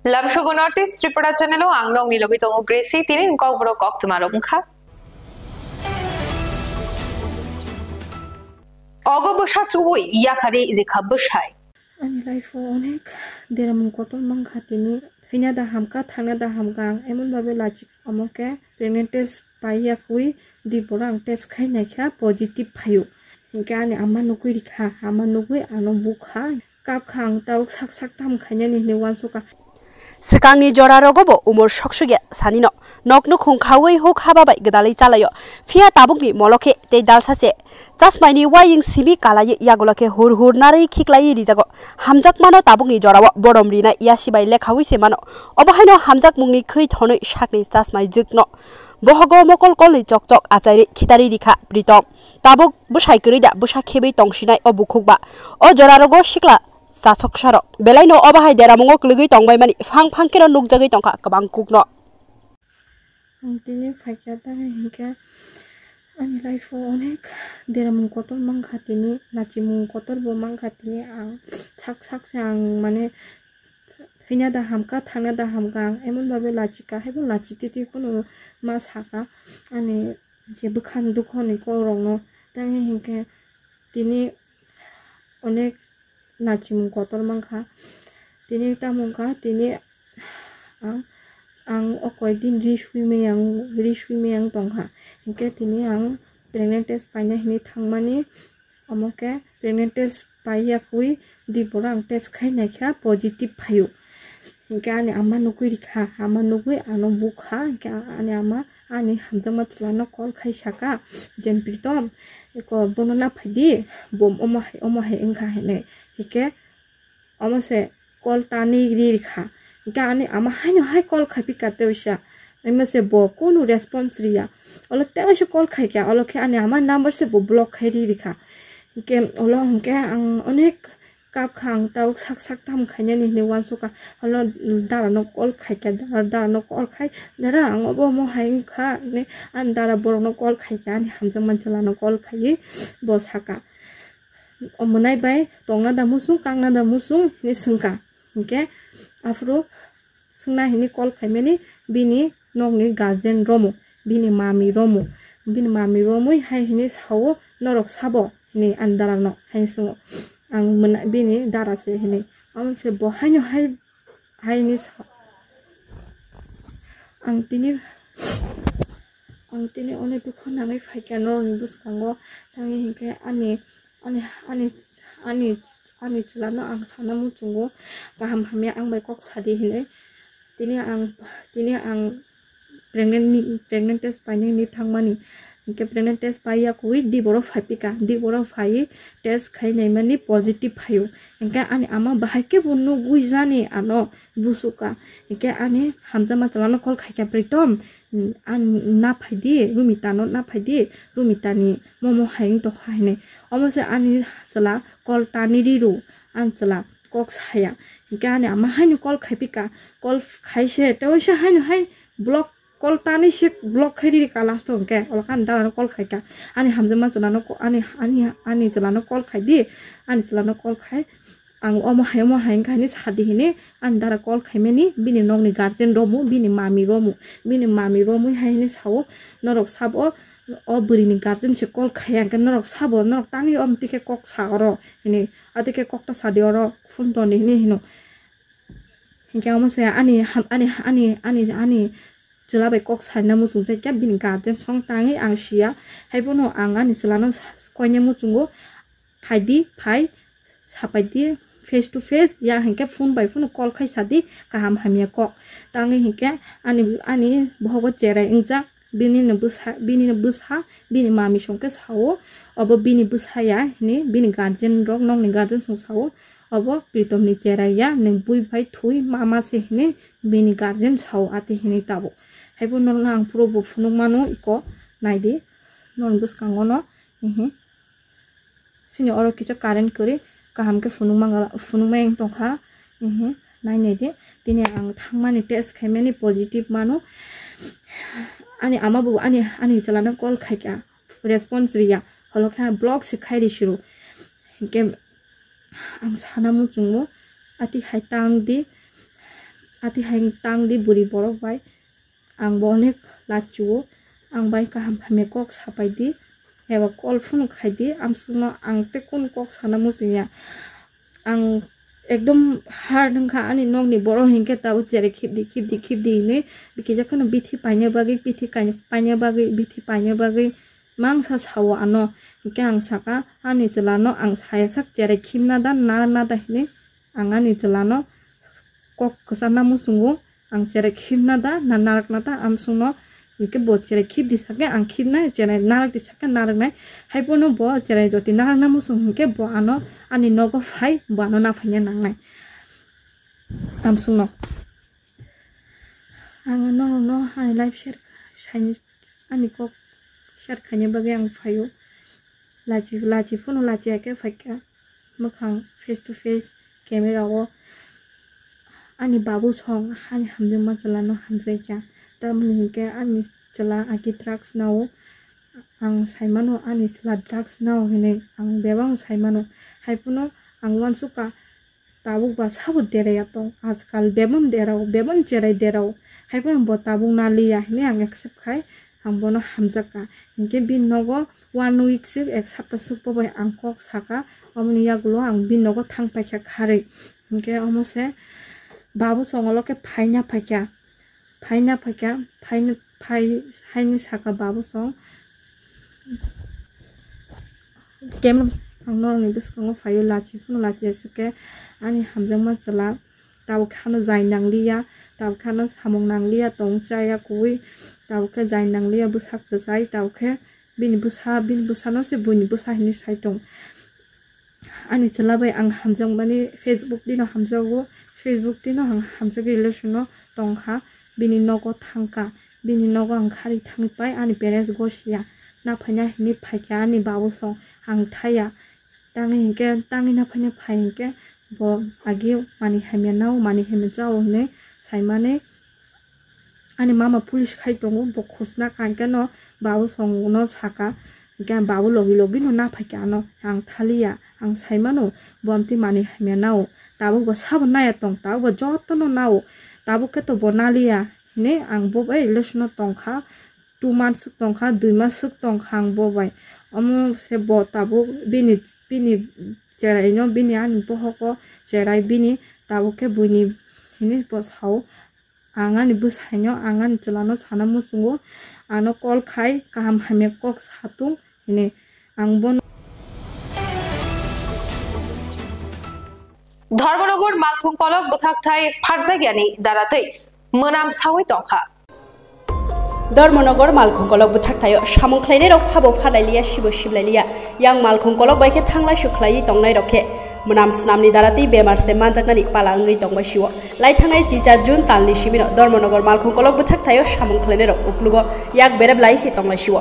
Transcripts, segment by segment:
Lamshogo Northeast Tripura Channel Anglong Nilogito Gracie Tinin Kobro Koktumarumka Ogo Bushatsu Yakari Rikabushai. Ani life onek deram kotor mang khatini hinya da hamka thana da hamgang emon babe lachik amoke pregnant test paiya kui di borang test khai naikha positive phayu hinka ani amma nukui rikha amma nukui ano bukha kap khang tau sak sak tam khanya ni ne wan suka Sekangni jora rogobo umur shoksuge sanino nokno khungkhawei hok hababai gedalai chalayo fia tabukni moloke te dalsase tasmaini waying simi kalai yagolake hur hur nari khiklai rijago hamjak mano tabukni jorawo boromri na yasibai lekhawi se mano obahaino hamjak mungni khoi thonoi sakni tasmai jukno bohogo mokol kolni chokchok achairi khitari rikha pritom tabuk busai kurida busa khebei tongsinai obukhukba o jora rogo sikla Sasok Sharo, Belaino Obahai Deramongo Klugi Tong by Mani, Fang Pankero Nugzagi Tonka, Kabangkukno. Antini Fakata Hinka Ani life onek deram kotor mang khatini nachimu kotor bo mang khatini ang sak sang mane hinya da hamka thana da hamgang emon babe lachika hebon lachititi kono mas haka ani jebu khan dukhoni ko rongno tangi hinke tini onek nachimu kotor mangkha tini tamongkha tini ang okoi din rishui meyang tongkha hinke tini ang pregnant test paina hini thangmani amoke pregnant test paiya kui di borang test khai naikha positive phayu hinke ani amma nukui rikha amma nukui ano bukha hinke ani amma ani hamjama chlano call khai saka jen pritom ko bonona phadi bom omahe engkha hene hike amase call tani rikha hinke ani amma haino hai call khapi kate usha emase bo kono response riya olo te se call khai kya olo ke ani amma number se bo block khai rikha hinke olo hinke ang onek kap khang tau sak tam khanya ni ne wan suka olo dara no call khai kya dara no call khai dara ang obo mo hain kha ne an dara bor no call khai kya ni hamjang manchala no call khai bo saka omunai bai tongna da musung kangna da musung ni sungka hinke afro sungna hini call khai meni bini nongni guardian romu bini mami romu hai hini sawo norok sabo ni andara no hai sungo ang mena bini dara se hini am se bo haino hai ni ang tini one dukho nangai phaikan ro ni buskango tangi hinke ani chulano ang sana mu chungo kaham hamya ang bai kok sadi hine tini ang pregnant test paine ni thangmani hinke pregnant test paiya kui di boro phapika di boro phai test khai nei mani positive phayu hinke ani ama bahai ke bunnu gui jani ano busuka hinke ani hamjama chalano kol khai ka pritom an na phaidi rumitani momo haing to khaine omose ani sala kol tani riru an sala kok saya hinke ani ama hainu kol khapika kol khaise teoise hainu hai block kol tani se block khairi ka last to ke olakan dara kol khaika ani hamjama chalano ani chalano kol khaidi ani chalano kol khai ang omo haing khani sadi hine an dara kol khaimeni bini nongni guardian romu bini mami romu haini sawo norok sabo o burini guardian se kol khaya ke norok sabo norok tani omtike kok saoro hini atike kokta sadioro funto ni hino hinke omo se ani jelabai kok sarna mu sungse kya bin guardian song tangi ang sia haibono ang ani selano konya mu chungo thaidi phai sapaidi face to face ya hinke phone by phone call khai sadi kaham hamya ko tangi hinke ani bhogo cherai ingja bini busha bini mami songke sawo obo bini busha ya ni bini guardian rok nong ni guardian song sawo obo pritom ni cherai ya ning bui bhai thui mama se ni bini guardian sawo ate hini tabo haibo non ang pro bo phunung mano iko naidi non bus kangono sini oro kicha current kori kaham ke funung meng tongkha nai nei de tini ang thangmani test khaimeni positive mano ani amabu ani chalana call khaika response riya holokha block se khairi shiru hinke ang sanamu chungo ati haitang di ati haing tang di buri borok bai ang bonek lachuo ang bai kaham hame kok sapai di eba kol phunu khai di amsungno ang te kun kok sana musunya ang ekdom har nangkha ani nog ni boro hingke ta uchere khip di ne bikija kono bithi paine bagi bithi paine bagi mangsa sawa ano hingke ang saka ani chelano ang saya sak jere khimna da na da hine ang ani chelano kok kesana musungu ang jere khimna da na narak na da amsungno hingke bo jere khip di sake ang khimna jere narak di sake narak nai haipono bo jere joti narak na musung hingke bo ano ani nogo phai bo ano na phanya nang nai amsungno ang no ani live share shani ani kok share khanya bagi ang phayo laji phone laji ake phaka makhang face to face camera o ani babu song ani hamjung ma chalano hamjai kya tamni ke ani chala aki drugs nao ang saimano ani chala drugs nao hine ang bebang saimano haipuno ang wan suka tabuk ba sabu dere ya to आजकल बेबम जेरै देराव हाइपुन bo tabuk na liya hine ang accept khai ang bono hamjaka hinke bin nogo 1 week sik ek sapta suk bobai ang kok saka omni yagulo ang bin nogo thang paikha khare hinke omose babu songolo ke phaina haini saka babu song game ang no ni biskongo phayo lachi phun lachi sake ani hamjangma chala taw khano jai nangliya taw khano samong nangliya tongchaya kui taw khe jai nangliya busak jai taw khe bin busa no se buni busa hini saitong ani chala bai ang hamjang bani facebook dino hamjago facebook dino ang hamjagi relation no tongkha bini nogo thangka bini nogo ang khari thangpai ani parents gosia na phanya hini phaikya ani babu song ang thaya tangi na phanya phainke bo agi mani hamianau mani hemchao ne saimane ani mama police khai tongo bo khosna kanke no babu song no saka gan babu logi no na phakya no ang thalia ang saimano bomti mani hamianau tabu bo sab na ya tong tabu jotto no nao tabu ke to bonalia ne ang bo bai lesno tongkha 2 months tongkha 2 months tongkha ang bo bai omo se bo tabu bini jerai no bini an bo hoko jerai bini tabu ke buni hini bo sao angani bu sainyo angani chalano sana musungo ano call khai kaham hame kok satung hini ang bon Dharmanagar মালফুং কলক বথাকথাই ফারজাগিয়ানি দারাতৈ मोनाम सावै तंखा धर्मनगर मालखंकलक बुथाकथाय सामंख्लायनाय रक फाबो फालायलिया सिबो सिबलायलिया यां मालखंकलक बायखे थांलाय सुख्लायै तंनाय रखे मोनाम स्नामनि दाराति बेमारसे मानजाकनानि पाला ओंगै तंबायसिव लायथांनाय 4 जुन तालनि सिमिनो धर्मनगर मालखंकलक बुथाकथाय सामंख्लायनाय रक उक्लुगो याक बेरेब license तंलायसिव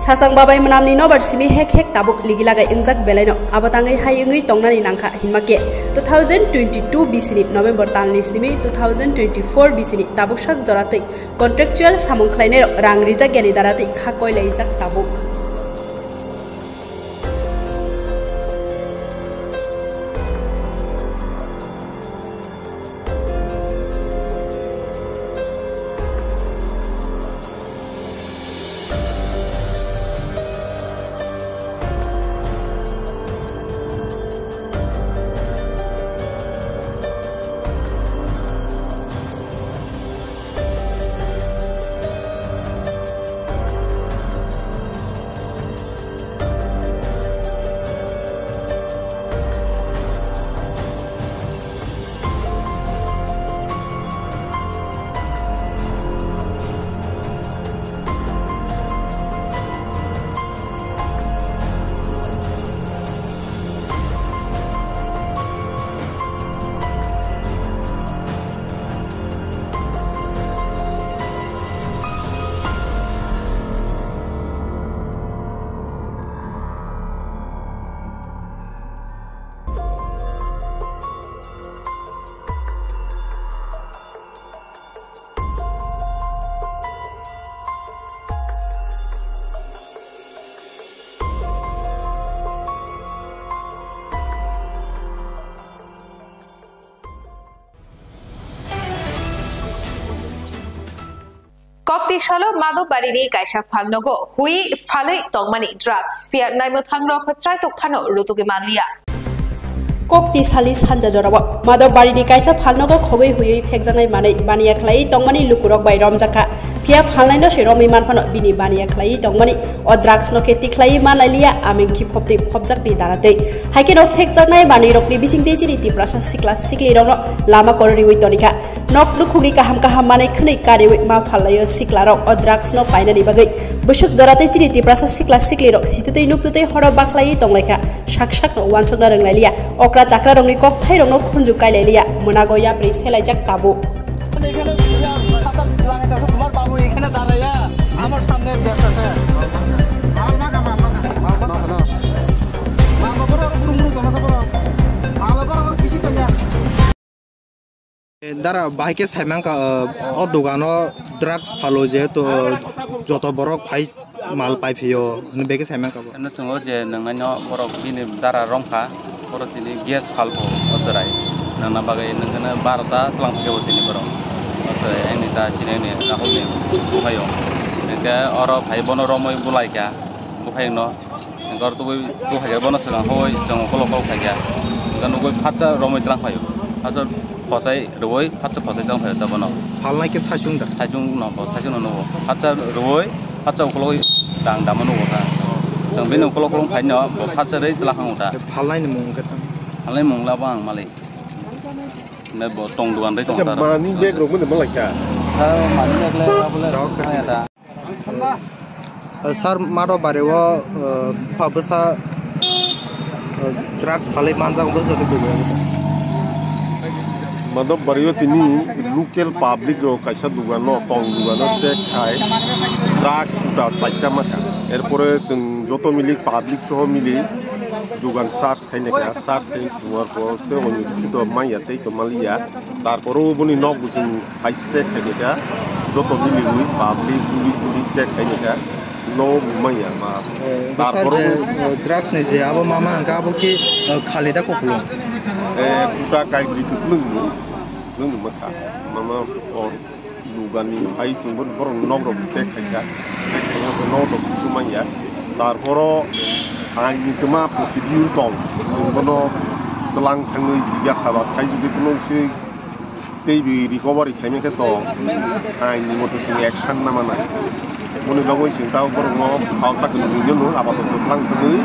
सासां बाबाय मोनामनि नबार सिमि हेक Tabuk लिगिलागाय इंजाक बेलायनो आबाताङै हाय ओंगै तंनानि नांखा हिमाके 2022 बिसिनि नभेम्बर तालनि सिमि 2024 बिसिनि ताबुक साक जरातै कन्ट्रेक्चुअल सामंख्लायनाय रां रिजागियानि दाराति खाकयलायजाक Tabuk Kokti Shalo Mado Barini Kaisha Falnogo, Hui Fale Tongmani Drugs, Fiat Naimotangro Try to Pano Rutugimalia. Kokti Salis Hanja Jorawa, Mado Barini Kaisa Falnogo, Kogi Hui, Pexanai Mani, Bania Clay, Tongmani Lukurok by Romzaka, Pia Falanda Shiromi Manpano Bini Bania Clay, Tongmani, or Drugs Noketi Clay Malalia, Amin keep up the Popzaki Darate. Hiking of Pexanai Bani Roki Bising Dejiti, Prasa Sikla, Sikli Lama Kori with Tonica. Nok lukuri kaham kahamane khuni kari with ma phalayo siklaro or drugs no finally bagai bushuk dorate chiriti prasa sikla sikliro situte nuktute horo baklai tonglekha shak no wansokna renglalia okra chakra rongni kok thai rongno khunju kailelia munago ya pri selai jak tabu তোমার বাবু এখানে দাঁড়ায়া আমার সামনে বসেছে Dara bahike saimang ka o dogano drugs phalo je to joto borok phai mal pai phio beke saimang ka no songo je nangano borok bini dara rongkha borok tini gas phalbo osarai nangna bagai nangana barata tlang phio tini borok osarai ani ta chine ne rahul ne bhayo nangka oro bhai bono romoi bulai ka bukhai no ngor tu bukhai bono sang hoi jong kolokol khaja ngano goi phacha romoi tlang phayo phacha Posai roi, phacha posai jang phai tabano. Halnai ke sajung da. Sajung no, sajung no. Phacha roi, phacha ukoloi dang damano ka. Sang bin ukolong phai no, phacha rei tla hang da. Halnai ni mung ka. Halnai mung la bang malai. Ne bo tong duan rei tong da. Ma ni bek ro mun malai ka. Ha ma ni bek le bole ro ka da. Sar maro barewa phabasa drugs phalai manjang bo jodi bo. Madam Bario tini local public ro kaisa dugano tong dugano se khai drugs puta saita maka erpore sing joto mili public soho mili dugan sars khaine ka sars khain tuar ko te oni to maya te to malia tarporo boni nok busing kaise khaine ka joto mili ui public mili se khaine ka no maya ma tarporo drugs ne je abo mama ka abo ki khalida ko khulung puta kai bri tuklung nung maka mama or lugani hai chumbon borong nogro se khaja ko nogro sumaya tarporo ani kema procedure tong sumbono telang thangui jiga saba khai jubi kuno se tei recovery khaime ke to ani moto sing action na mana moni logoi sing tao borong no hausa ke nujono apato telang thangui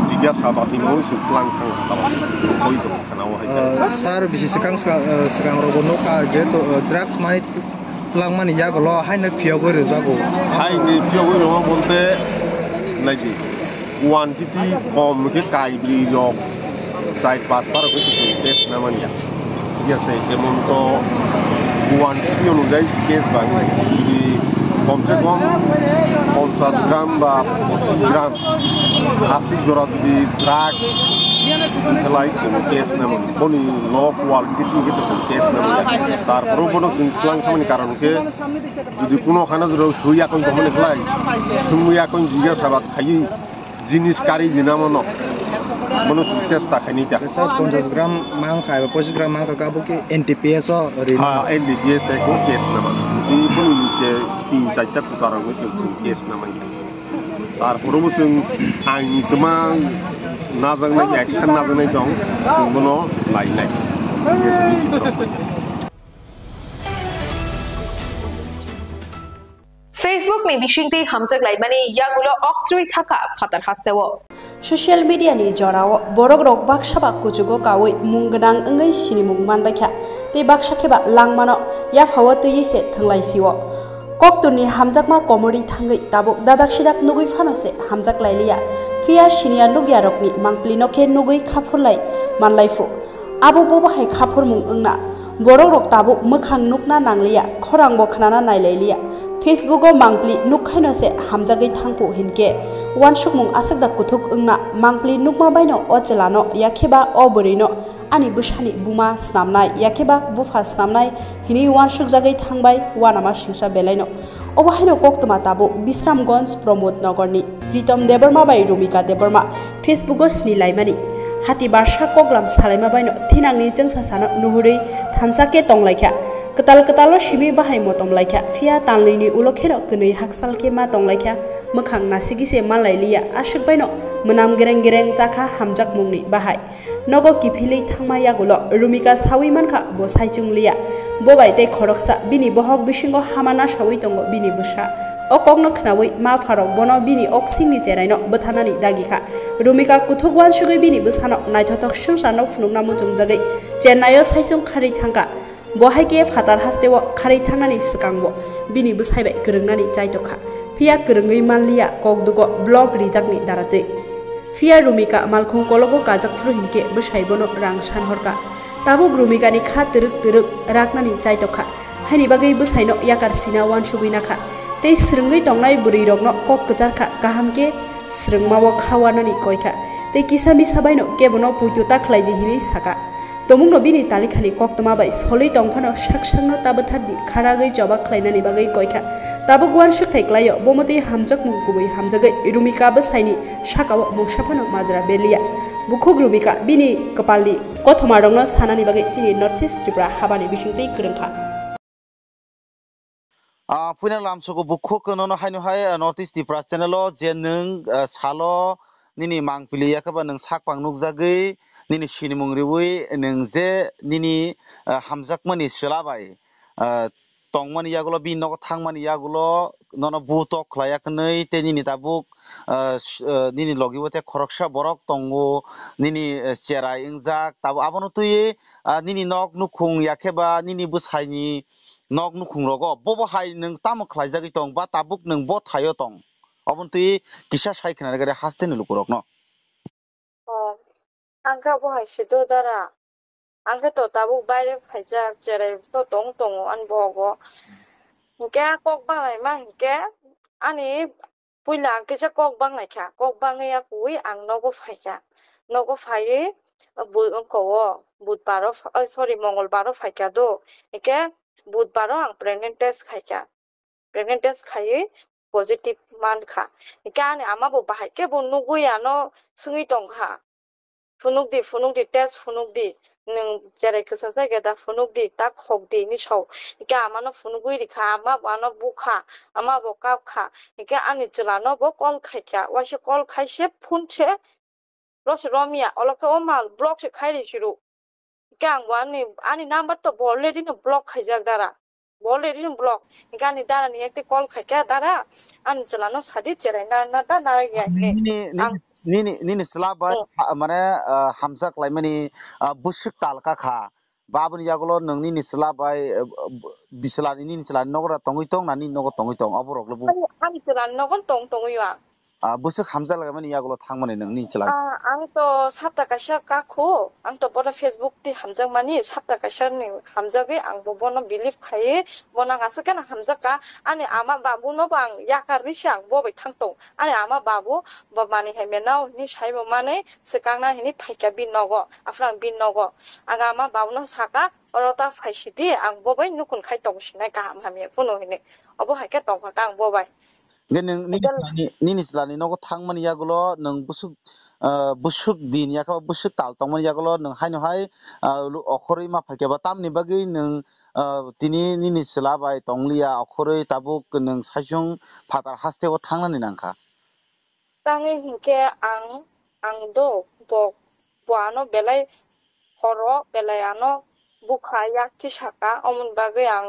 jiga saba tino sing telang thang saba koi to sanawa hai sar bisi sekang rogono ka je to drugs mai telang mani ya golo hai na phio go rejago hai ni phio go ro bolte naji quantity kom ke kai bli lo chai pas par ko test na mania ya se emon to quantity অনুযায়ী case Bangla যদি কমসে কম 50 গ্রাম বা 25 গ্রাম 80 জোড়া যদি drugs licence case নামন বনি ল quality থেকে তো case নামন তারপরও কোনো ক্লাং খামানি কারণ কে যদি কোনো খানা যদি হইয়া কোন খামানি ফলাই সুমুয়া কোন জিগা সাবাত খাই জিনিস কারি বিনামন মনো চেষ্টা খাইনি তা 50 গ্রাম মাং খাই 25 গ্রাম মাং ka bo ki NTPS o ri ha NTPS ko case নামন di boni niche 3-4 putaran ko case নামন তারপরও जों आंनि गोबां नाजानाय एक्शन नाजानाय दं जों बनो लायनाय Facebook ni bishingti hamjak laibani yagulo oktrui thaka phatar hasewo social media ni jorao borok rok baksa ba kujugo kawi munggenang engai sinimung manbakha te baksa kheba langmano ya phawa tui se thanglai siwo koktuni hamjakma komori thangai tabuk dadak sidak nugui phanose hamjak lailia fia sinia nugya rokni mangplino ke nugui khapurlai manlaifu abo bobo hai khapur mung engna borok rok tabuk mokhang nukna nanglia khorang bo khnana nailailia Facebook o mangpli nukhaino se hamjagai thangpu hinke wansuk mung asakda kuthuk engna mangpli nukma baino ochelano yakheba oborino ani bushani buma snamnai yakheba bufa snamnai hini wansuk jagai thangbai wanama singsa belaino obahaino koktuma tabu Bisramganj Pramod Nagarni Pritam Debarma bai Rumika Debarma Facebook o sni laimani hati barsha koklam salaima baino thinangni jengsa sano nuhuri thansa ke tonglaikha ketal ketalo sibi bahai motom laikha fia tanlini ulokhero kunui haksal ke ma tong laikha mokhang nasigi se malai liya ashik baino menam gereng gereng chakha hamjak mungni bahai nogo kifilei thangma yagulo rumika sawi mankha bo saijung liya bobai tei khoroksa bini bohok bisingo hamana sawi tongo bini busa okokno khnawi ma farok bono bini oksingni cheraino bothanani dagikha rumika kuthugwan sugoi bini busano naithotok sungsano phunukna mujung jagai chennaio saijung khari thangka bohaike fatar hastewo khari thangnani sikangbo bini busaibai gurungnani chaitokha fia gurungoi manliya kokdugo blog rijakni darate fia rumika malkhong kologo kajak fruhinke busaibono rang sanhorka tabuk rumika ni kha turuk raknani chaitokha haini bagai busaino yakar sina wan suguina kha tei srungoi tongnai buri rokno kok kejarkha gahamke srungmawo khawanani koikha tei kisami sabaino kebono puituta khlaidi hini saka tomungno bini talikhani koktoma bai solei tongphano saksangno tabathadi kharagoi jobak khlainani bagai koikha tabuk wan shakthai klayo bomoti hamjak mungkubai hamjagai rumika basaini sakawo mungsaphano majra belia bukhuk rumika bini kapalni kothoma rongno sanani bagai chini north east tripura habani bisingtei kurungkha पुना लामसोको बुखो कनो हाइनो हाय north east दिप्रा चैनलो जे नों सालो निनि मांगपिलि याखबा नों साकपां नुकजागै निनि सिनि मुंग्रिवै नों जे निनि हामजाकमानि सोलाबाय tongmani yagulo binno thangmani yagulo nono butok khlayakhनै te nini tabuk nini logibote khoroksa borok tongo nini cherai ingjak tabu abono tui nini nok nukhung yakheba nini busaini nok nukhung rogo bobo hai nung tamo khlaijagi tong ba tabuk nung bo thayo tong obon tui kisa saikhna gare haste ni lukurok no angka bo hai sido dara angka to tabuk baire phaijak cherai to tong tongo an bogo hingke kok bangai ma hingke ani puila kisa kok bangai kha kok bangai ya kui ang nogo phaija nogo phai kowo budbaro sorry mongolbaro phaika do hingke budbaro ang pregnant test khaika pregnant test khai positive man kha hingke ani ama bo bahai ke bo nugui ano sungui tong kha funukdi test funukdi nung jerai kisa jaga da funukdi ta khokdi ni sau hingke amano funugui rikha ama ano bukha ama bo kap kha hingke ani chulano bo call khaika waise call khaise phone se ros romia olokhe omal block se khairi shiru hingke ang ani number to already no block khaijak dara already no block hingke ani dara ni ekte call khaika dara ani chulano sadi cherai na da na ya nini selaba mane hamzak laimani busuk talka kha babun yagulo nang nini selabai bisalani nini selani nogora tongoi tong nani nogo tongoi tong aborok lebu ani chulano nogon tong ya busuk hamzak laimani yagulo thangmani nang nini selani ang to sapta kaisa kakho ang to bono facebook ti hamjak mani sapta kaisa ni hamjagi ang bo bono believe khai bona ngasa kana hamjaka ani ama babu no bang yakar risang bo bai thangtong ani ama babu bo mani hai menau ni saibo mane sekangna hini thaika bin nogo afrang bin nogo aga ama babu no saka orota phaisidi ang bo bai nukun khai tong sinai ka hamhe puno hini obo haike tong phakang bo bai nini selani nogo thangmani yagulo nang busuk din yakha busuk tal tongmani yagulo nang haino hai okhoroi ma phakeba tamni bagi nang tini nini selabai tonglia okhoroi tabuk nang saijung phatar hasteo thangnani nangkha tangi hingke ang do boano belai horo belai ano bukha yakti saka omun bagai ang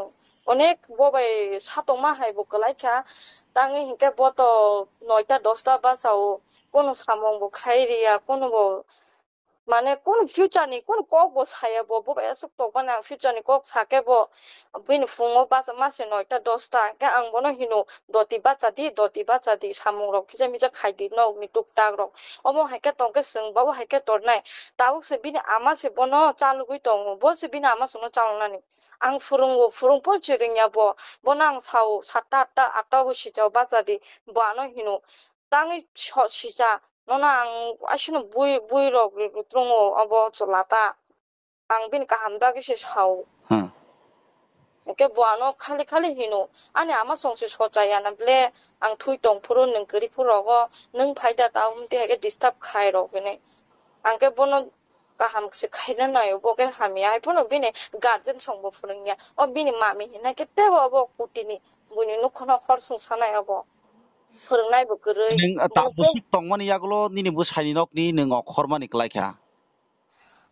onek bobai satoma hai bukalaicha tangi hingke boto 9টা 10টা বাজাও কোনো সামং বো খাইরিয়া কোনো বো মানে কোন future ni কোন cock বো ছায়া বো বো এসক তো বানা ফিউচার ni কক সাকে বো বিনি ফুঙো বাজা মাসে 9টা 10টা কে আং বনো হিনো দতি বাচ্চা দি সামং রক কিজা মিজা খাইদি নক ni টুকটাক রক অমো হাইকে তংকে সং বাবো হাইকে তরনাই তাও সে বিনি আমা সে বনো চালুগুই তং বো সে বিনি আমা সনো চালনানি আং ফুরুং পঞ্চিরিংয়া বো বনাং সাও 7টা 8টা বো সিজাও বাজা di bo ano hino tangi sisa nona ang asino bui rok trongo abo cholata ang bin kaham bagi se sao ke bo ano khali hino ani ama songse sochaya na ble ang thui tong phuru nung kri phurogo nung phaida ta umte hage disturb khai rok ne angke bono kaham si khaina na yo bo ke hami ai phono bini guardian songbo phurungya o bini mami hina ke te bo kutini buni no khono khor sung sana yo bo phurungnai bo goroi neng ta busuk tongmani yagulo nini busai nok ni neng okhormani klaikha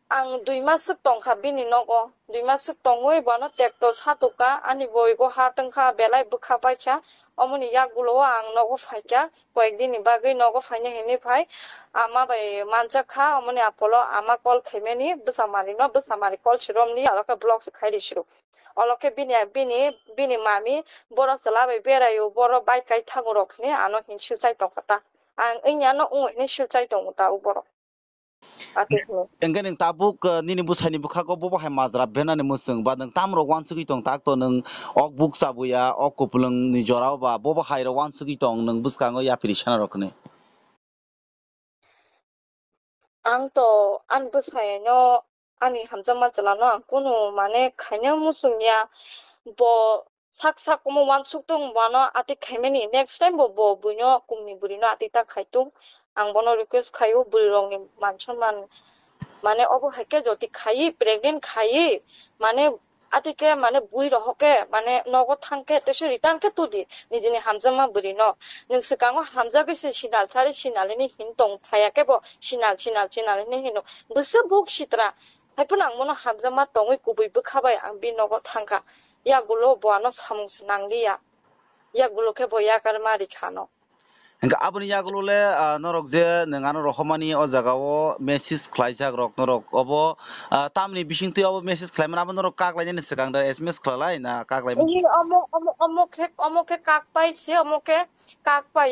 ang 2 mas tongkha bini nogo 2 mas tongoi bono tekto satuka ani boigo hatangkha belai bukha paikha omoni yagulo ang nogo phaikya koekdini bagoi nogo phaine hini phai ama bai manjakha omoni apolo ama call khaimeni busamari call shiromni aloka blog se khairi shiru oloke bini mami boro sala bai berayo boro bai kai thangurokni ano hinshu chai tongkata ang inya no ungni shu chai tongta uboro engke neng tabuk nini busai ni bukha ko bobo hai mazra bena ni musung ba neng tamro wan sugi tong tak to neng ok buk sabuya ok kupulung ni jorao ba bobo hai ro wan sugi tong neng buskango ya pirishana rokne ang to an busai no ani hamjama chalano ang kuno mane khaina musungya bo sak komo wan suktung wano ati khaimeni next time bo bunyo kumni burino ati ta khaitung ang bono request khayo bulrong ni manchon মানে অবহাইকে যদি খাই pregnant খাই মানে আতিকে মানে বুই রহকে মানে নগদ থাংকে তেসে return কে তুদি নিজেনি হামজামা বুরি ন নংসে কাঙ্গো হামজা গেছে সিনাল সারি সিনালেনি হিন তং ফায়াকে ব সিনালেনি হিনো বসে বুক সিত্রা হাইপুন আং মনো হামজামা তংই গুবই বখাবাই আং বি নগদ থাংকা ইয়াগুলো বয়ানো সামুংস নাংলিয়া ইয়াগুলোকে বয়া কার মারি খানো engka aboni yagulo le norok je neng ano rohmani o jaga o message khlaijak rok norok obo tamni bisingti obo message khlaiman abo norok kaklai ni sikang da sms khlai na kaklai এই অমুকে কাক পাইছে অমুকে কাক পাই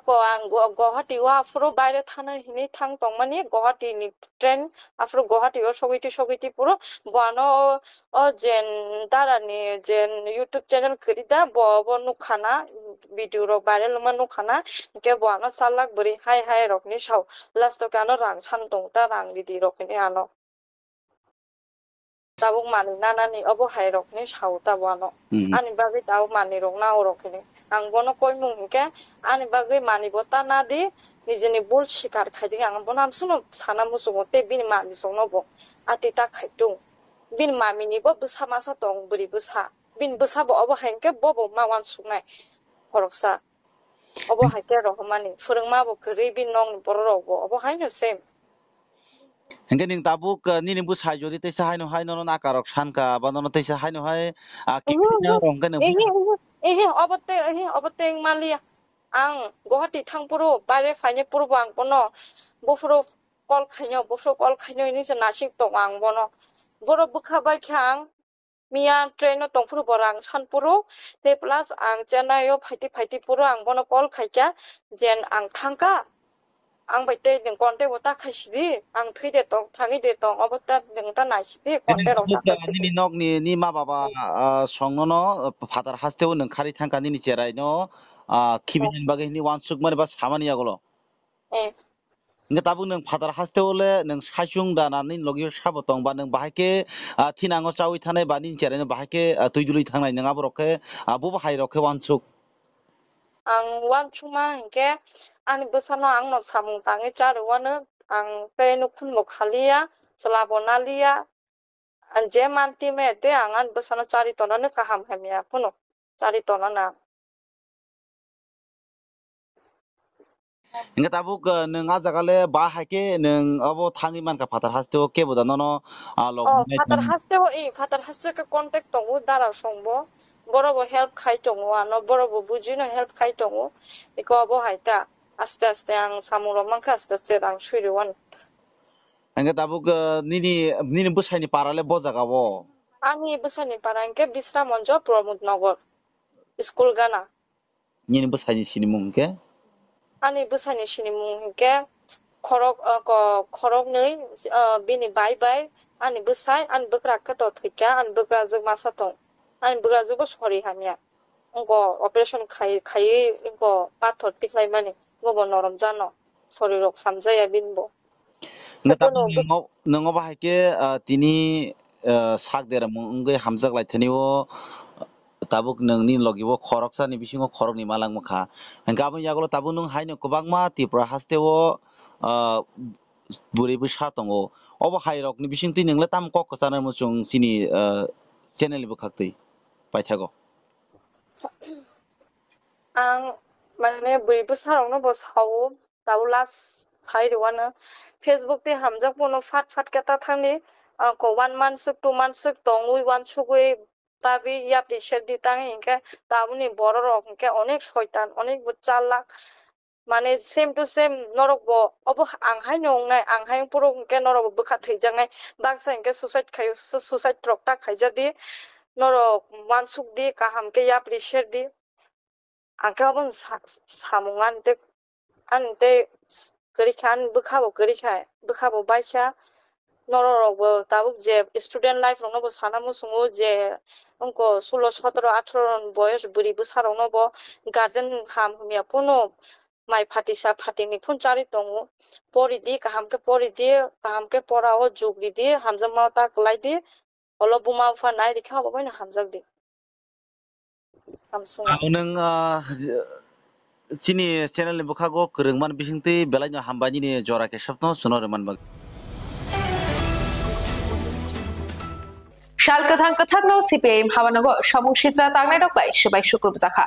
ko ang Guwahati wa afro বাইরে থানা হিনি থাং তংমানি Guwahati ni train afro Guwahati o sogiti puro boano o jen darani jen YouTube channel khirida bo nukhana video ro বাইরে luma nukhana ke boano salak buri hai rok ni saw last to kano rang san tong ta rang di rok ni ano tabuk mani nanani obo hai rok ni saw ta boano ani bagi tahu mani rok na rok ni ang bono koi mung ke ani bagi mani bota na di nijeni bol shikar khaidi ang bono suno sana musugo te bin mani songno bo ati ta khaitung bin mami ni bo busa masa tong buri busa bin busa bo obo hai ke bo ma wan sungai horoksa obo hai ke rohmani furungma bo kri bin nong boro rok bo obo hai no same engke ning tabuk nini busai jodi teisa haino haino no nakarok sanka ba no teisa haino hai kipina rongke neng obote malia ang Guwahati thangpuro bare faine puro bang bono bofro kol khaino ni se nasik to ang bono boro bukha bai khang mia train no tongpuro borang sanpuro te plus ang chanayo phaiti puro ang bono kol khaikya jen ang thangka ang baite ning konte wota khaisidi ang thide tong thangi de tong obota ning ta naisidi konte rok ta nini nok ni ma baba songno no father hasteo neng khari thangka nini cherai no kibin bage ni wan suk mane ba samani yagulo nge tabuk neng father hasteo le neng saisung dana nin logio sabotong ba neng bahake thinango chawi thanai ba nin cherai no bahake tuidului thangnai neng aborokhe bobo hai rokhe wan suk ang wan chuma hingke ani besano ang no samung tangi charuwana ang penu khun mo khalia salabonalia an je manti me te ang an besano chari tonane kaham hamia puno chari tonana nge tabuk neng ajagale ba haike neng abo thangi manka father hasteo ke boda no log father haste ke contact tongu dara songbo borobo help khai tongu ano borobo bujino help khai tongu iko abo haita aste ang samuro manka aste ang shuriwan nge tabuk nini busai ni parale bo jaga wo ani besani parangke bisra monjo pramod nagor school gana nini busai ni sinimung ke ani besani sinimung ke khorok nei bini bai ani besai an bekra ka to thika an bekra jog masa tong an bekra jog sorry hamia ngo operation khai ngo pathor tiklai mani ngo norom jano sorry rok samjaya binbo nongo ba haike tini sak dera mungai hamjak lai thani o tabuk nang ni logi bo khoroksa ni bisingo khorok ni malang mukha gabon yagulo tabuk nung haino kubangma tipra haste o बुरैबो सा दङ अब हाइरकनि बिसिंति नोंला ताम कक जानार मुसुं सिनि चेनेलबो खाक्तै पाइथागो आं माने बुरैबो सारावनो बसावो दाउ last साइडवानो Facebook ते हामजाक पनो फाट फाट केता थांनि को 1 month 2 months दङ उइ वान सुगै ताबि यापि शेदि तांगे इनके ताबुनि बड़ रक इनके अनेक शयतान अनेक चालाक माने सेम टू सेम नरकबो अब आंहाय नंनाय आंहाय पुरो इनके नरक बखा थैजांनाय बाक्सा इनके सुसाइड खायो सुसाइड ट्रकटा खायजादि नरक मानसुकदि काहामके यापि शेदि आंके अब सामुंगानते गरिखान बखाबो बाइखा नररबो ताबुक जे स्टूडेंट लाइफ रंनो साना मुसुङो जे उनको 16 17 18 बयस बुरिबो सारावनो बो गार्जियन हाम मिया पुनो माइ फाटिसा फाटिनि फुन चारि दङ परिदि काहामके पराओ जुगरिदि हामजमा ता क्लाइदि अल बुमा फा नाय रिखा बबायना हामजागदि हामसुङा नों चिनि चेनेलनि बुखागो गोरोंमान बिसिंति बेलायनो हामबानिनि जराके सप्नो सुनोरमान बा Shalkathang kathangno CPIM Havanago Shamung Shitra Tagnedok by Shibai Shukrup Zakha.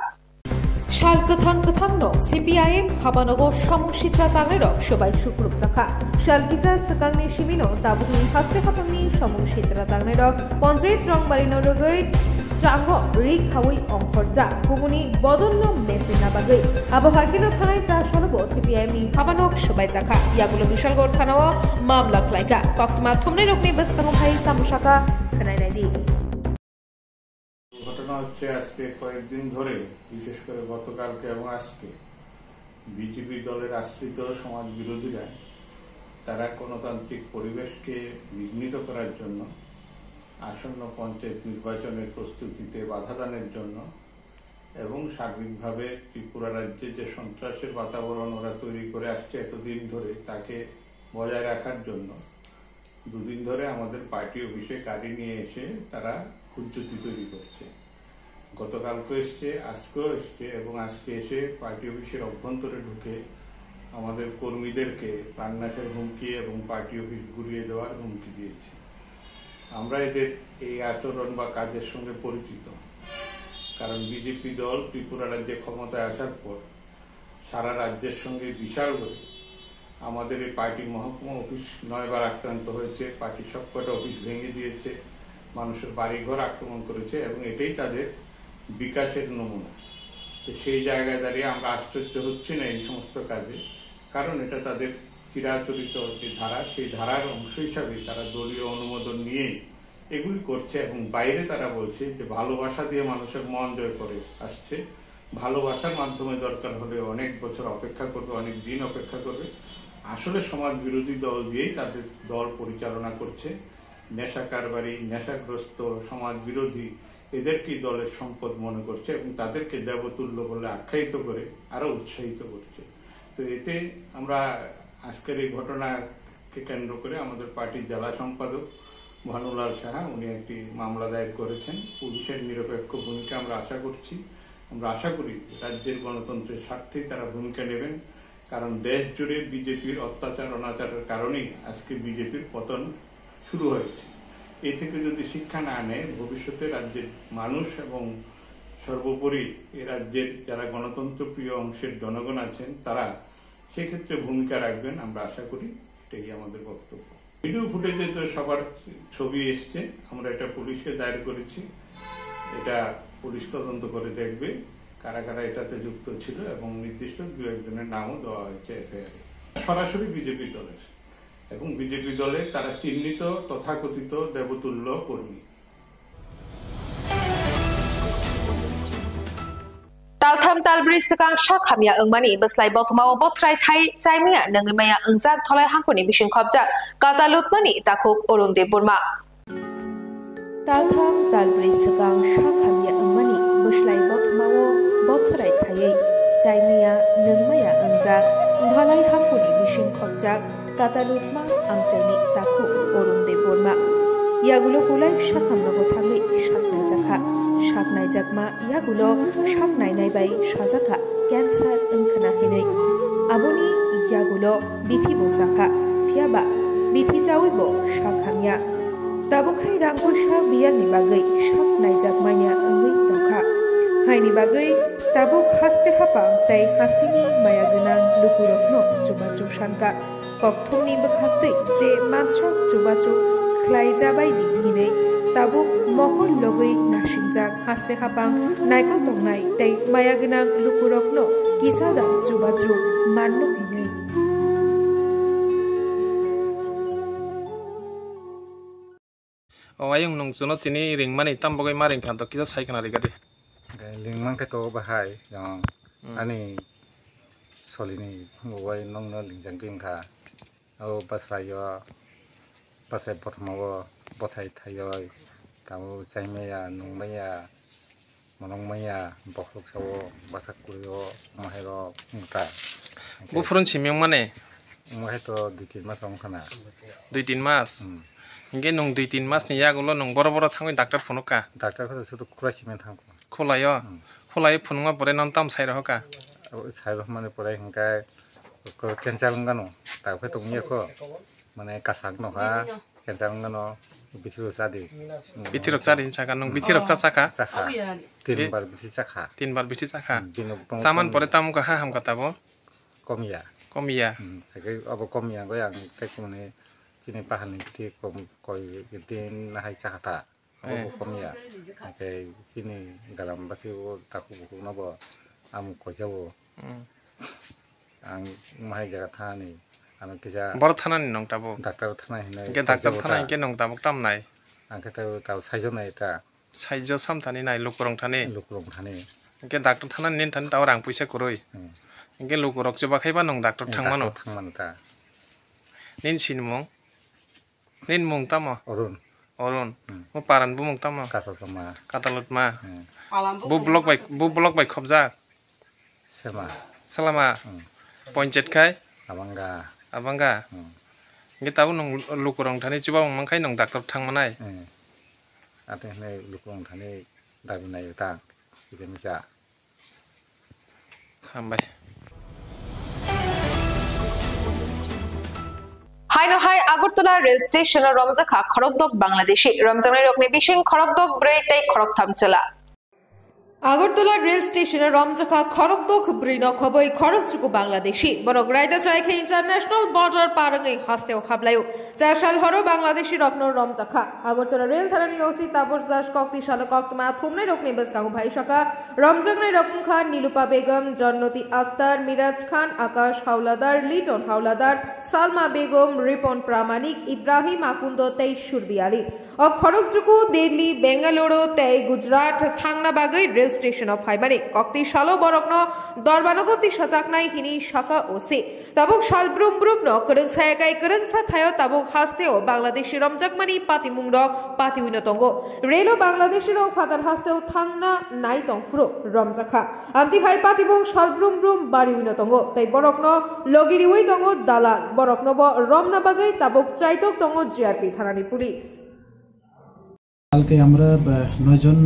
Shalkathang kathangno CPIM Havanago Shamung Shitra Tagnedok Shibai Shukrup Zakha. Shalkisa Sakangni Shimino Tabuni Haste Hapangni Shamung Shitra Tagnedok Pondrit Rong Marino Rogoi Chango Rik Hawi Ongkorja Gumuni Bodonno Mesina Bagay Abahagino Thai Chashorobo CPIM ni Havanok Shibai Zakha Yagulo Bishal Gor Thanawa Mamla Klaika Paktma Thumne Rokni Bastango Hai Tamushaka ঘটনা হচ্ছে আজকে কয়েকদিন ধরে বিশেষ করে গতকালকে এবং আজকে বিজেপি দলের আশ্রিত সমাজ বিরোধীরা তারা গণতান্ত্রিক পরিবেশকে বিঘ্নিত করার জন্য আসন্ন পঞ্চায়েত নির্বাচনের প্রস্তুতিতে বাধা দানের জন্য এবং সার্বিকভাবে ত্রিপুরা রাজ্যে যে সন্ত্রাসের বাতাবরণ ওরা তৈরি করে আসছে এতদিন ধরে তাকে বজায় রাখার জন্য দুদিন ধরে আমাদের পার্টি অফিসে গাড়ি নিয়ে এসে তারা হুজ্জতি তৈরি করছে গতকালকে এসছে আজকেও এসছে এবং আজকে এসে পার্টি অফিসের অভ্যন্তরে ঢুকে আমাদের কর্মীদেরকে প্রাণনাশের হুমকি এবং পার্টি অফিস ঘুরিয়ে দেওয়ার হুমকি দিয়েছে আমরা এদের এই আচরণ বা কাজের সঙ্গে পরিচিত কারণ বিজেপি দল ত্রিপুরা রাজ্যে ক্ষমতায় আসার পর সারা রাজ্যের সঙ্গে বিশালভাবে আমাদের এই পার্টি মহকুমা অফিস 9 বার আক্রান্ত হয়েছে পার্টি সবকটা অফিস ভেঙে দিয়েছে মানুষের বাড়িঘর আক্রমণ করেছে এবং এটাই তাদের বিকাশের নমুনা তো সেই জায়গায় দাঁড়িয়ে আমরা আশ্চর্য হচ্ছি না এই সমস্ত কাজে কারণ এটা তাদের চিরাচরিত যে ধারা সেই ধারার অংশ হিসাবে তারা দলীয় অনুমোদন নিয়ে এগুলি করছে এবং বাইরে তারা বলছে যে ভালোবাসা দিয়ে মানুষের মন জয় করে আসছে ভালোবাসার মাধ্যমে দরকার হলে অনেক বছর অপেক্ষা করবে অনেক দিন অপেক্ষা করবে আসলে সমাজ বিরোধী দল দিয়েই তাদের দল পরিচালনা করছে নেশা কারবারি নেশাগ্রস্ত সমাজ বিরোধী এদেরকে দলের সম্পদ মনে করছে এবং তাদেরকে দেবতুল্য বলে আখ্যায়িত করে আরো উৎসাহিত করছে তো এতে আমরা আজকের এই ঘটনাকে কেন্দ্র করে আমাদের পার্টির জেলা সম্পাদক ভানুলাল সাহা উনি একটি মামলা দায়ের করেছেন পুলিশের নিরপেক্ষ ভূমিকা আমরা আশা করি রাজ্যের গণতন্ত্রের স্বার্থে তারা ভূমিকা নেবেন কারণ দেশ জুড়ে বিজেপির অত্যাচার অনাচারের কারণেই আজকে বিজেপির পতন শুরু হয়েছে এই থেকে যদি শিক্ষা না নেয় ভবিষ্যতে রাজ্যের মানুষ এবং সর্বোপরি এই রাজ্যের যারা গণতন্ত্র প্রিয় অংশের জনগণ আছেন তারা সেক্ষেত্রে ভূমিকা রাখবেন আমরা আশা করি এটাই আমাদের বক্তব্য ভিডিও ফুটেজে তো সবার ছবি এসছে আমরা এটা পুলিশকে দায়ের করেছি এটা পুলিশ তদন্ত করে দেখবে কারা কারা এটাতে যুক্ত ছিল এবং নির্দিষ্ট 2-1 জনের নামও দেওয়া হয়েছে এফআইআরে সরাসরি বিজেপি দলের এবং বিজেপি দলে তারা চিহ্নিত তথাকথিত দেবতুল্য কর্মী Taltham talbri sekang shakhamya engmani beslai botmao botrai thai chaimia nangmaya engjak tholai hangkoni bising khobja katalutmani takuk orunde burma Taltham talbri sekang shakhamya engmani beslai botmao botrai thai chaimia nangmaya engjak tholai hangkoni bising khobja katalutma amchaini takuk orunde burma yagulo kulai shakhamnago thangai shaknai jakha Shaknai jakma yagulo shaknai nai bai shajaka cancer engkhana hinai aboni yagulo bithi bojaka phiaba bithi jawibo shakhamya tabukhai rangpoisa biyanni bagai sok naijak-manya ongoi tongkha haini bagai tabuk haste hapang tai hastini maya gunang lukurokno chubachu sanka kokthumni bokhaktui je mansa chubachu khlai jabai di hinei tabuk mokol logoi nasingjak haste hapang naikol tongnai tai maya gunang lukurokno kisada chubachu manno hinei ayung nung juno tini ringmani tambogai maring khanto kisa saikana rigadi lingmang ke to bahai yang ani solini ngoi nong no lingjang tingkha au pasrayo pasai potmawo bothai thayoi tamu chaimaya nungmaya monongmaya bokhok sawo basakurio mahero muta bufurun simyong mane mohai to 2-3 mas ongkhana 2-3 mas Inge nung 2-3 mas ni yagulo nung boro-boro thangoi doctor phunuka doctor ko sudu kura simen thangko kholayo phunungma pore non tam sai roka sai roh mane pore hingkai ko cancel ngano ta phe tungye ko mane kasak no ha cancel ngano bithiro sadi saka nung bithiro chaka 3 bar bithi chakha saman pore tam ko ha ham katabo komia kai abo komia go yang kai mane chini pahan bithi kom koi bitin nahai chakha abo komia kai chini garam basi o taku buku nabo amu ko jawo ang mahai jaga thani anu kisa bor thana ni nong tabo doctor thana hinai ke doctor thana ke nong tabo tam nai ang ke taw saijo nai ta saijo sam thani nai lukurong thani ke doctor thana nin than taw rang puisa kuroi ke lukurok joba khaiba nong doctor thangmano ta nin sinmong nin mong tamo Orun, mo paran bumong tamo. Katalot ma. Bu blok bai khobja. Selama. Poncet kai. Abangga. Ngi tabu nong lukurong thani chiba mangkai nong doctor thangmanai. Ate ne lukurong thani dabinai ta. Ijemisa. Hambai. Haino hai Agartala rail station Ramjakha Khorokdok Bangladeshi Ramjanai rokni bishing Khorokdok brei tai Khoroktham chala Agartala rail station Ramjakha Khorokdok brino khoboi Khorokchuku Bangladeshi borok raida chaikhe international border parangai hasteo khablayo chashal horo Bangladeshi rokno Ramjakha Agartala rail tharani osi Tabush Das kokti shala koktma thumnai rokni baskangu bhai shaka Ramjanai rokun khan Nilupa Begum Jannati Akhtar Miraj Khan Akash Hauladar Liton Hauladar Salma Begum Ripon Pramanik Ibrahim Akundo tei Shurbiali o Khorokchuku Delhi Bengaluru tei Gujarat thangna bagai rail station of Haibari kokti shalo borokno Dorbanogoti sajaknai hini shaka osi tabuk shalbrum no kereng sayakai kereng sathayo tabuk hasteo Bangladeshi Ramjakmani patimungro patiwinotongo relo Bangladeshi ro fatar hasteo thangna nai tongfro Ramjakha amti khai patimung shalbrum bari winotongo tai borokno logiriwi tongo dalal borokno bo romna bagai tabuk chaitok tongo GRP thanani police কালকে আমরা 9 জন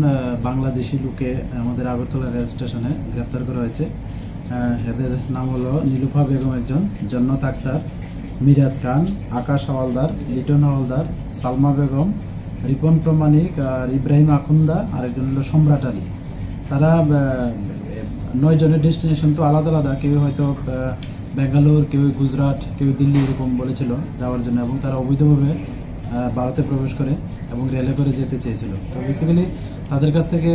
বাংলাদেশি লোকে আমাদের Agartala rail স্টেশনে গ্রেফতার করা হয়েছে এদের নাম হলো নীলুফা বেগম একজন জন্নত আক্তার মিরাজ খান আকাশ হাওলাদার লিটন হাওলাদার সালমা বেগম রিপন প্রমাণিক আর ইব্রাহিম আকুন্দা আর একজন হলো সম্রাট আলী তারা 9 জনের ডেস্টিনেশন তো আলাদা আলাদা কেউ হয়তো বেঙ্গালুরু কেউ গুজরাট কেউ দিল্লি এরকম বলেছিল যাওয়ার জন্য এবং তারা অবৈধভাবে ভারতে প্রবেশ করে এবং রেলে করে যেতে চেয়েছিল তো বেসিক্যালি তাদের কাছ থেকে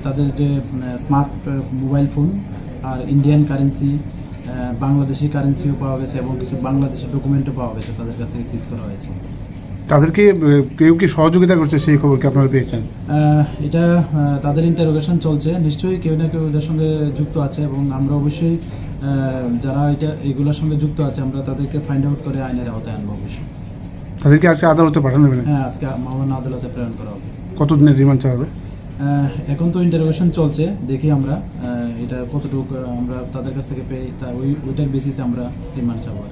তাদের যে স্মার্ট মোবাইল ফোন আর ইন্ডিয়ান কারেন্সি বাংলাদেশি কারেন্সিও পাওয়া গেছে এবং কিছু বাংলাদেশি ডকুমেন্টও পাওয়া গেছে তাদের কাছ থেকে সিজ করা হয়েছে তাদেরকে কেউ কি সহযোগিতা করছে সেই খবর কি আপনারা পেয়েছেন এটা তাদের ইন্টারোগেশন চলছে নিশ্চয়ই কেউ না কেউ এদের সঙ্গে যুক্ত আছে এবং আমরা অবশ্যই যারা এগুলোর সঙ্গে যুক্ত আছে আমরা তাদেরকে ফাইন্ড আউট করে আইনের আওতায় আনবো অবশ্যই তাদেরকে আজকে আদালতে পাঠানো হবে হ্যাঁ আজকে মাওলানা আদালতে প্রেরণ করা হবে কতদিনের রিমান্ড চাওয়া হবে এখন তো ইন্টারোগেশন চলছে দেখি আমরা এটা কতটুকু আমরা তাদের কাছ থেকে পেয়ে তা ওইটার বেসিসে আমরা রিমান্ড চাবো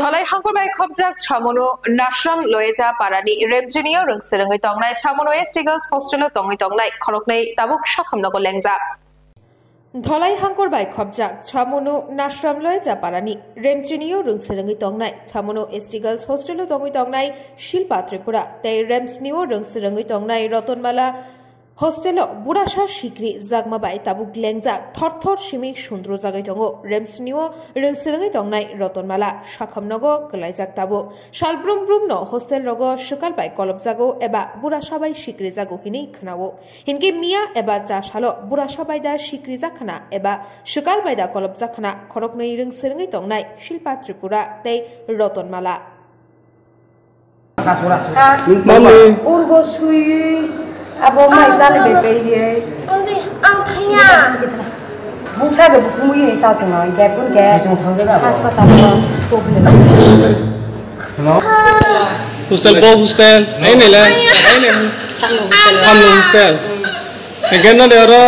ধলাই হাঙ্কুরবাই খবজাক ছামনো নাশরাম লয়েজা পারানি রেমজিনিও রংসেরঙ্গই তংনাই ছামনো ওয়েস্ট ইগলস হোস্টেল তংই তংনাই খরকনাই তাবুক সখামনগর লেংজা ধলাই হাঙ্কর বাই খবজাক ছামুনু নাশ্রামলয় জাপারানি রেমচিনিও রুংসেরঙ্গি তংনাই ছামুনু এসটি গার্লস হোস্টেল তঙ্গি তংনাই শিল্পা ত্রিপুরা তাই রেমসনিও রুংসেরঙ্গি তংনাই রতনমালা হোস্টেল বুড়াশা শিগ্রি জাগমাবাই তাবুক লেংজাক থরথর সিমি সুন্দর জাগাই দङ রেমসনিও রুংসেরঙ্গি তংনাই রতনমালা শাখামনগ গলাইজাক তাবু শালব্রুম ব্রুম ন হোস্টেল রগ সকাল বাই কলব জাগো এবা বুড়াশা বাই শিগ্রি জাগো হিনি খনাও হিনকে মিয়া এবা যা শালো বুড়াশা বাইদা শিগ্রি জাখানা এবা সকাল বাইদা কলব জাখানা খরকনই রুংসেরঙ্গি তংনাই শিল্পা ত্রিপুরা তাই রতনমালা urgo sui abo mai sale be pe ye ang khaya bungsa ge buku yi sa chung na ge pun ge chung thang ge ba ha sa ta ba to ble hello hostel ai ne la ai ne sam hostel ke na de ro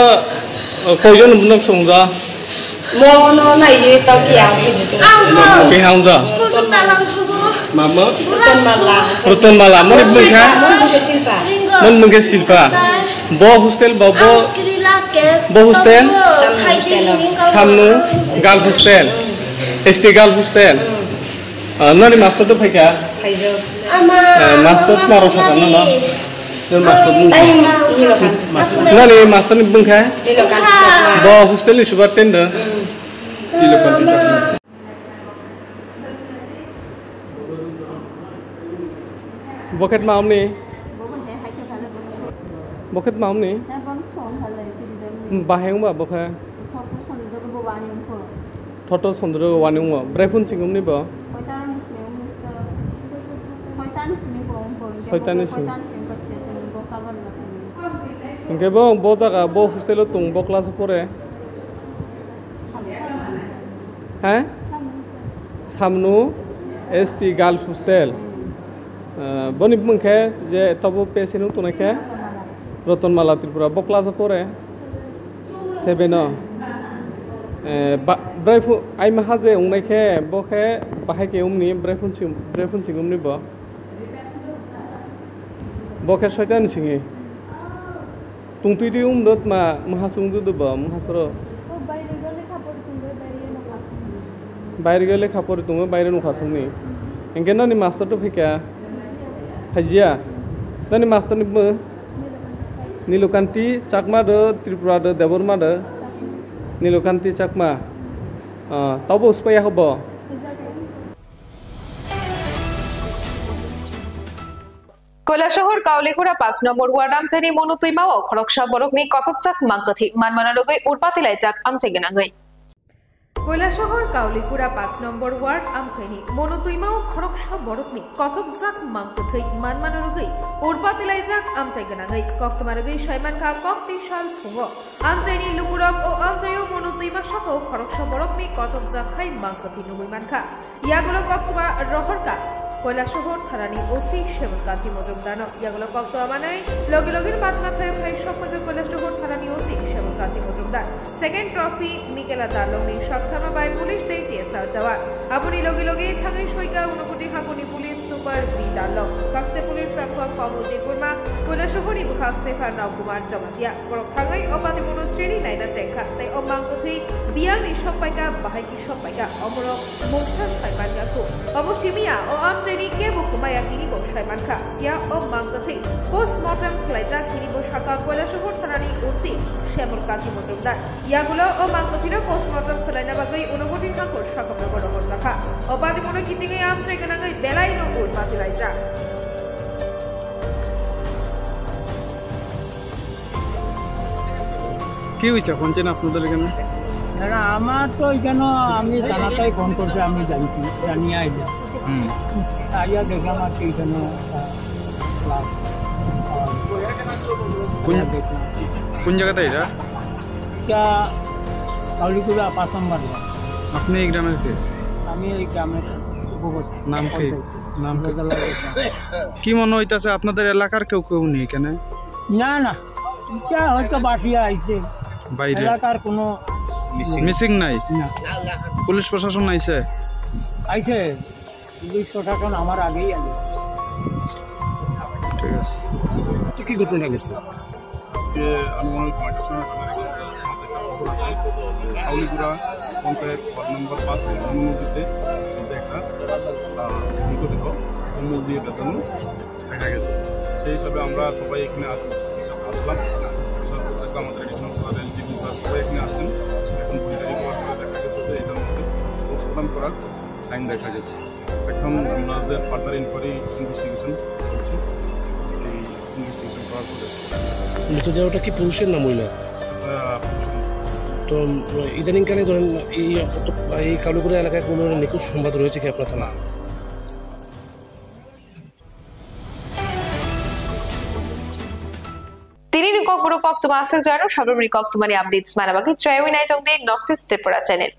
ko yo nu nok song da mo no nai ye ta kyang ke hang da mama rutan mala mon bungka mon mungke silpa bo hostel bo hostel samnu gal hostel st gal hostel nani master to phaka master maro sata na master nani master ni bungka bo hostel ni subar tender ilokan Bucket maum ni, bucket maum ni, bahaya umba bukan. Total sondro wani umba, berapun singum ni ba? Soitan ni sing. Ingke ba, bo jaga, bo hostel tung, bo kelas pore. Hah? Samnu, ST Girls Hostel. Boni bungke je tabo pesinu tunake Rotonmala Tripura bokla pore sebeno braifu ai mahaje ungnake bokhe bahake umni braifun singumni bo bokhe shaitan singi tungtuiti umdot ma mahasungdu do bo mahasro bayre gele khapor tungo bayre nu khathungni engena ni master to phika Hajia, nani master ni be, Nilokanti Chakma de Tripura de Deborma de, Nilokanti Chakma, tabo supaya hobo. Kailashahar Kaulikura 5 number ward আমচাইনি মনুতুইমাও খরকসা বরকনি কচকচাক মাংকথি মানমানালগৈ উরপাতিলাইজাক আমচাইগেনাগৈ Kailashahar Kaulikura 5 number ward আমচাইনি মনুতুইমাও খরকসা বরকনি কচকজাক মাংকথৈ মানমানালগৈ উরপাতিলাইজাক আমচাইগেনাগৈ কক্তমারগৈ সাইমানখা কক্তি সাল ফুঙ্গ আমচাইনি লুকুরক ও আমচাইও মনুতুইমা সাকো খরকসা বরকনি কচকজাক খাই মাংকথি নুবইমানখা ইয়াগুলো কক্তমা রহরকা কৈলাসহর থানানি ওসি শ্যামলকান্তি মজুমদার ইয়াগুলো কক্ত আমানাই লগে লগের বাদ মাথায় ভাই সম্পর্কে কৈলাসহর থানানি OC Shyamalkanti Majumdar second trophy মিকেলা দালংনি সবথামা বাই পুলিশ দে টিএসআর জওয়ান আপনি লগে লগে থাঙ্গই সইকা উনকোটি হাকুনি পুলিশ সুপার বি দালং কাকতে পুলিশ সাংখক কমল দেববর্মা কৈলাসহরি বিভাগ স্টেফান রামকুমার জমাতিয়া বড় থাঙ্গই অপাতি মনো ট্রেনি নাইনা চেংখা তাই অমাংকথি বিয়াংনি সবাইকা বাহাইকি সবাইকা অমর মোংসা সাইমানগাকু অবসিমিয়া ও আমজেনি কে বুকুমায়া কিনি বসাইমানখা তিয়া ও মাংকথি পোস্টমর্টম খালাইজা কিনি বসাকা কৈলাসহর থানানি ওসি শ্যামলকান্তি মজুমদার ইয়াগুলো ও মাংকথির পোস্টমর্টম খালাইনা বাগৈ উনগটি হাঙ্কর সাকমনগর রহন রাখা অপাতি মনো কিতিঙে আমজাইগনাগৈ বেলাইনো উরপাতিলাইজা কি হয়েছে শুনছেন আপনাদের এখানে? না আমার তো এখানে আমি জানাটাই ফোন করছে আমি জানছি জানিয়ে আইয়া আইয়া দেখলাম আর কি এখানে কোন জায়গাতে এটা? এটা কাউলিকুড়া 5 নম্বর। আপনি এই গ্রামের কে? আমি এই গ্রামের নাম কি? নাম কি মনে হইতাছে আপনাদের এলাকার কেউ কেউ নেই এখানে? না না এটা হয়তো বাসিয়া আইছে বাইরে এলাকার কোনো মিসিং নাই? না। পুলিশ প্রশাসন আইছে? আইছে পুলিশ প্রশাসন আমার আগেই আইছে। ঠিক আছে। কি ঘটনা ঘটছে? আজকে আনুমানিক 5টার সময় হাউলিগুড়া পঞ্চায়েত ওয়ার্ড নম্বর 5 নদীতে একটা মৃতদেহ মূল দিয়ে বেচানো দেখা গেছে। সেই হিসাবে আমরা সবাই এখানে আসলাম, আমাদের এডিশনাল স্যার এলজিবি স্যার সবাই এখানে আছেন। এখন বইটারি করার পরে দেখা গেছে যে এটার মধ্যে পোস্টমর্টম করার সাইন দেখা গেছে। এখন আমাদের ফার্দার ইনকোয়ারি ইনভেস্টিগেশন চলছে। এই ইনভেস্টিগেশন করার পরে মৃতদেহটা কি পুরুষের না মহিলা? তো ইদানিংকালে ধরেন এই কালুপুরা এলাকায় কোনো নিখোঁজ সংবাদ রয়েছে কি আপনার থানা? Tini ni kok buru kok tu masuk jano, shabur ni kok tu mani updates mana bagi try winai tong di North East Tripura channel.